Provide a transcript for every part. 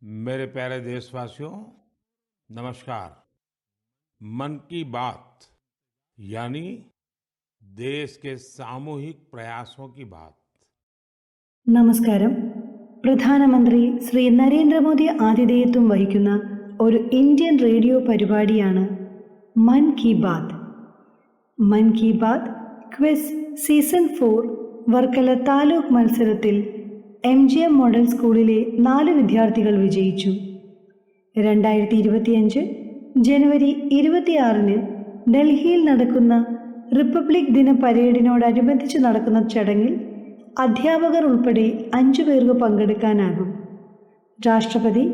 मेरे प्यारे देशवासियों, नमस्कार। मन की बात यानी देश के सामूहिक प्रयासों की बात। നമസ്കാരം. പ്രധാനമന്ത്രി ശ്രീ നരേന്ദ്രമോദി ആതിഥേയത്വം വഹിക്കുന്ന ഒരു ഇന്ത്യൻ റേഡിയോ പരിപാടിയാണ് മൻ കി ബാത്ത്. മൻ കി ബാത്ത് ക്വിസ് സീസൺ 4 വർക്കല താലൂക്ക് മത്സരത്തിൽ MGM മോഡൽ സ്കൂളിലെ 4 വിദ്യാർത്ഥികൾ വിജയിച്ചു. 2025 ജനുവരി 26 ഡൽഹിയിൽ നടക്കുന്ന റിപ്പബ്ലിക് ദിന പരേഡിനോടനുബന്ധിച്ച് നടക്കുന്ന ചടങ്ങിൽ അധ്യാപകർ ഉൾപ്പെടെ 5 പേർക്ക് പങ്കെടുക്കാനാകും. രാഷ്ട്രപതി,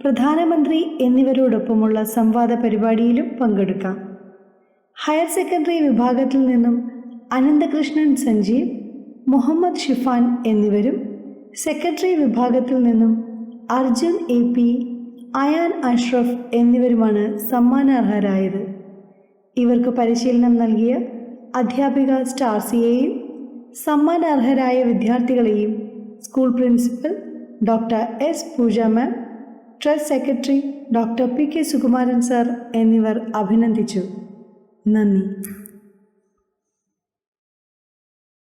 പ്രധാനമന്ത്രി എന്നിവരോടൊപ്പമുള്ള സംവാദ പരിപാടിയിലും പങ്കെടുക്കാം. ഹയർ സെക്കൻഡറി വിഭാഗത്തിൽ നിന്നും അനന്തകൃഷ്ണൻ സഞ്ജീവ്, മുഹമ്മദ് ഷിഫാൻ എന്നിവരും സെക്രട്ടറി വിഭാഗത്തിൽ നിന്നും അർജുൻ AP, അയാൻ അഷ്റഫ് എന്നിവരുമാണ് സമ്മാനാർഹരായത്. ഇവർക്ക് പരിശീലനം നൽകിയ അധ്യാപിക സ്റ്റാർസിയെയും സമ്മാനാർഹരായ വിദ്യാർത്ഥികളെയും school principal doctor S. Pooja ma'am, trust secretary doctor PK Sukumaran sir എന്നിവർ അഭിനന്ദിച്ചു. നന്ദി.